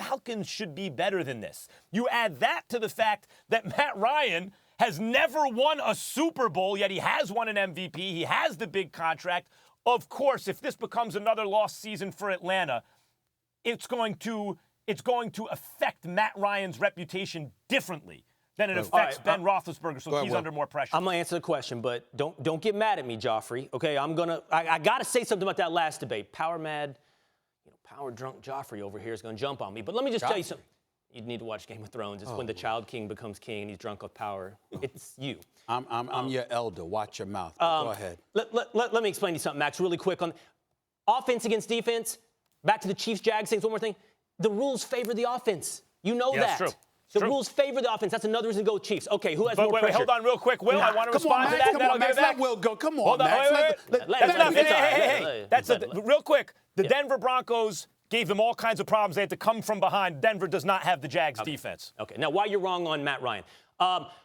Falcons should be better than this. You add that to the fact that Matt Ryan has never won a Super Bowl, yet he has won an MVP. He has the big contract. Of course, if this becomes another lost season for Atlanta, it's going to affect Matt Ryan's reputation differently than it affects Ben Roethlisberger, so he's under more pressure. I'm going to answer the question, but don't get mad at me, Joffrey. Okay, I got to say something about that last debate. Power drunk Joffrey over here is going to jump on me. But let me just tell you something. You need to watch Game of Thrones. It's when the child king becomes king and he's drunk with power. It's you. I'm your elder. Watch your mouth. Go ahead. Let me explain to you something, Max, really quick. On offense against defense, back to the Chiefs-Jags things, one more thing. The rules favor the offense. You know that. That's true. The rules favor the offense. That's another reason to go with Chiefs. Okay, who has more pressure? Wait, hold on real quick. Will, I want to respond to that. Come on, Max, let Will go. Come on, Max. That's enough. Hey. That's real quick. The Denver Broncos gave them all kinds of problems. They had to come from behind. Denver does not have the Jags defense. Okay, now why you're wrong on Matt Ryan.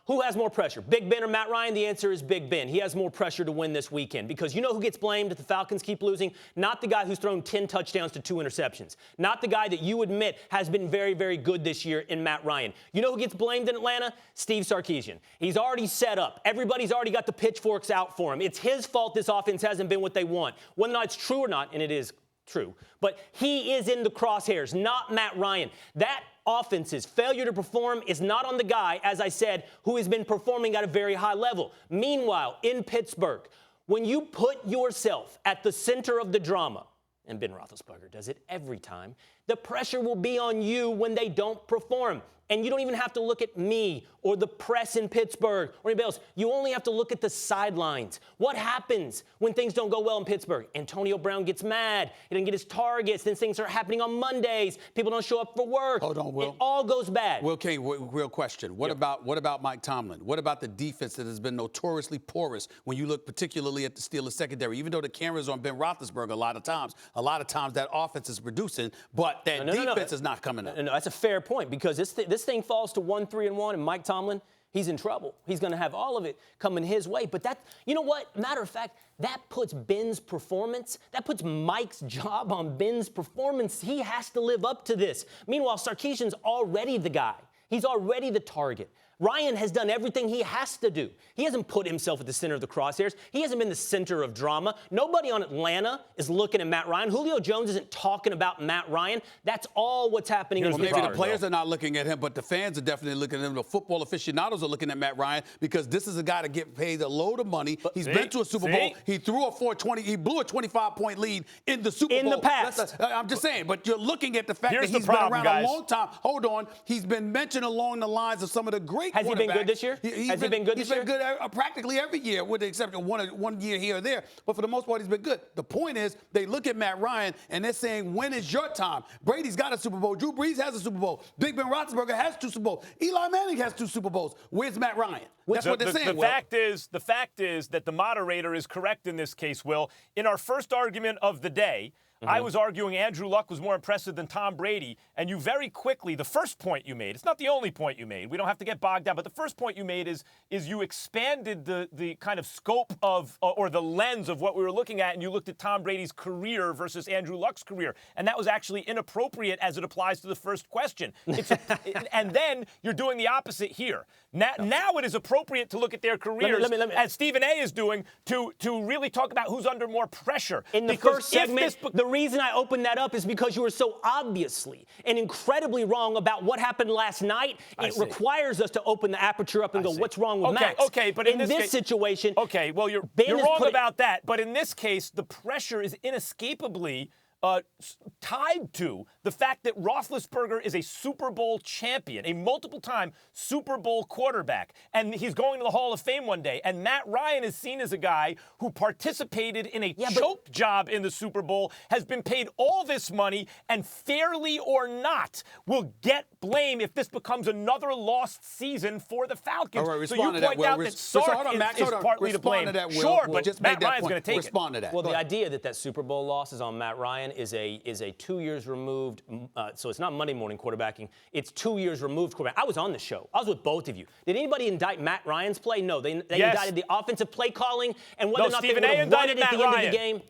Who has more pressure, Big Ben or Matt Ryan? The answer is Big Ben. He has more pressure to win this weekend because you know who gets blamed if the Falcons keep losing? Not the guy who's thrown 10 touchdowns to 2 interceptions. Not the guy that you admit has been very, very good this year in Matt Ryan. You know who gets blamed in Atlanta? Steve Sarkisian. He's already set up. Everybody's already got the pitchforks out for him. It's his fault this offense hasn't been what they want. Whether or not it's true or not, and it is true, but he is in the crosshairs, not Matt Ryan. That offense's failure to perform is not on the guy, as I said, who has been performing at a very high level. Meanwhile, in Pittsburgh, when you put yourself at the center of the drama, and Ben Roethlisberger does it every time, the pressure will be on you when they don't perform. And you don't even have to look at me or the press in Pittsburgh or anybody else. You only have to look at the sidelines. What happens when things don't go well in Pittsburgh? Antonio Brown gets mad. He doesn't get his targets. Then things are happening on Mondays. People don't show up for work. Hold on, Will. It all goes bad. Will Cain, real question. What about Mike Tomlin? What about the defense that has been notoriously porous when you look particularly at the Steelers secondary? Even though the camera's on Ben Roethlisberger a lot of times that offense is producing, but that defense is not coming up. No, that's a fair point because this thing falls to 1-3-1, and Mike Tomlin, he's in trouble. He's going to have all of it coming his way. But that, you know what? Matter of fact, that puts Ben's performance, that puts Mike's job on Ben's performance. He has to live up to this. Meanwhile, Sarkisian's already the guy. He's already the target. Ryan has done everything he has to do. He hasn't put himself at the center of the crosshairs. He hasn't been the center of drama. Nobody on Atlanta is looking at Matt Ryan. Julio Jones isn't talking about Matt Ryan. That's all what's happening. Well, maybe the players are not looking at him, but the fans are definitely looking at him. The football aficionados are looking at Matt Ryan because this is a guy to get paid a load of money. He's been to a Super Bowl. He threw a 420. He blew a 25-point lead in the Super Bowl. In the past. I'm just saying, but you're looking at the fact that he's been around a long time. Hold on. He's been mentioned along the lines of some of the great quarterbacks. Has he been good this year? Has he been good this year? He's been good practically every year, with the exception of one year here or there. But for the most part, he's been good. The point is, they look at Matt Ryan, and they're saying, when is your time? Brady's got a Super Bowl. Drew Brees has a Super Bowl. Big Ben Roethlisberger has 2 Super Bowls. Eli Manning has 2 Super Bowls. Where's Matt Ryan? That's what they're saying, The fact is that the moderator is correct in this case, Will. In our first argument of the day, I was arguing Andrew Luck was more impressive than Tom Brady, and you very quickly, the first point you made, it's not the only point you made, we don't have to get bogged down, but the first point you made is you expanded the kind of scope of, or the lens of what we were looking at, and you looked at Tom Brady's career versus Andrew Luck's career, and that was actually inappropriate as it applies to the first question. And then you're doing the opposite here. Now it is appropriate to look at their careers, as Stephen A. is doing, to really talk about who's under more pressure. In the first segment, the reason I opened that up is because you were so obviously and incredibly wrong about what happened last night. It requires us to open the aperture up and go, what's wrong with Max? Okay, but in this situation, okay, well, you're wrong about that. But in this case, the pressure is inescapably tied to the fact that Roethlisberger is a Super Bowl champion, a multiple-time Super Bowl quarterback, and he's going to the Hall of Fame one day. And Matt Ryan is seen as a guy who participated in a choke job in the Super Bowl, has been paid all this money, and fairly or not will get blame if this becomes another lost season for the Falcons. All right, so you point out that Sark is partly to blame. Sure, but just Matt Ryan's going to take it. Respond to that. Well, the idea that Super Bowl loss is on Matt Ryan is a 2 years removed, so it's not Monday morning quarterbacking. It's 2 years removed quarterback. I was on the show. I was with both of you. Did anybody indict Matt Ryan's play? No, they indicted the offensive play calling and whether or not they would have won it at the end of the game.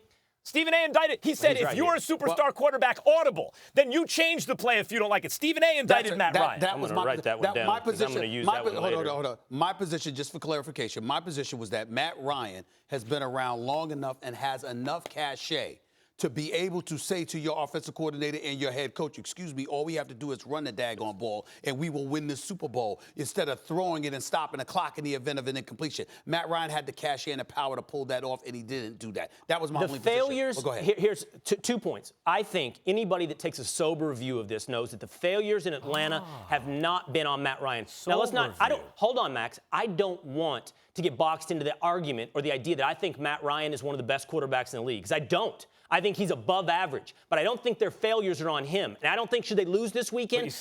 Stephen A. indicted. He said, if you're a superstar quarterback, audible, then you change the play if you don't like it. Stephen A. indicted Matt Ryan. I'm going to write that one down. My position, I'm going to use that one later. Hold on. My position, just for clarification, my position was that Matt Ryan has been around long enough and has enough cachet to be able to say to your offensive coordinator and your head coach, excuse me, all we have to do is run the daggone ball and we will win this Super Bowl instead of throwing it and stopping the clock in the event of an incompletion. Matt Ryan had the cachet and the power to pull that off, and he didn't do that. That was my only failures. Well, go ahead. Here's 2 points. I think anybody that takes a sober view of this knows that the failures in Atlanta have not been on Matt Ryan. Now, let's not. Hold on, Max. I don't want to get boxed into the argument or the idea that I think Matt Ryan is one of the best quarterbacks in the league, because I don't. I think he's above average, but I don't think their failures are on him. And I don't think, should they lose this weekend,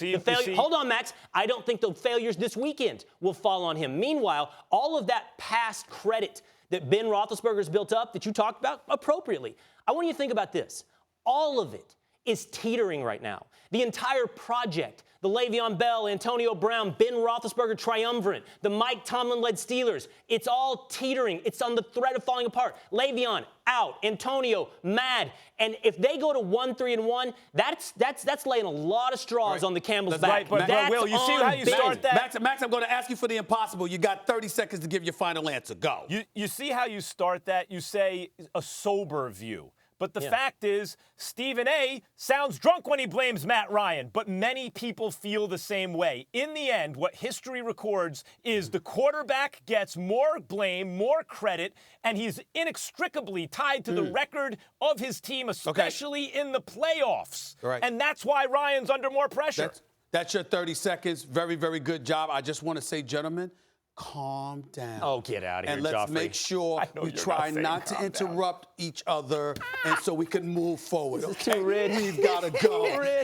hold on, Max, I don't think the failures this weekend will fall on him. Meanwhile, all of that past credit that Ben Roethlisberger has built up that you talked about appropriately, I want you to think about this. All of it is teetering right now. The entire project, the Le'Veon Bell, Antonio Brown, Ben Roethlisberger triumvirate, the Mike Tomlin-led Steelers, it's all teetering. It's on the thread of falling apart. Le'Veon out, Antonio mad, and if they go to 1-3-1, that's laying a lot of straws on the camel's back. Right, but Will, you see how you start that? Max, I'm going to ask you for the impossible. You got 30 seconds to give your final answer. Go. You see how you start that? You say a sober view. But the fact is, Stephen A. sounds drunk when he blames Matt Ryan, but many people feel the same way. In the end, what history records is the quarterback gets more blame, more credit, and he's inextricably tied to the record of his team, especially in the playoffs. Right. And that's why Ryan's under more pressure. That's your 30 seconds. Very, very good job. I just want to say, gentlemen, calm down. Oh, get out of here, and let's Joffrey. make sure we try not to interrupt each other, and so we can move forward. This is too rich. We've got to go.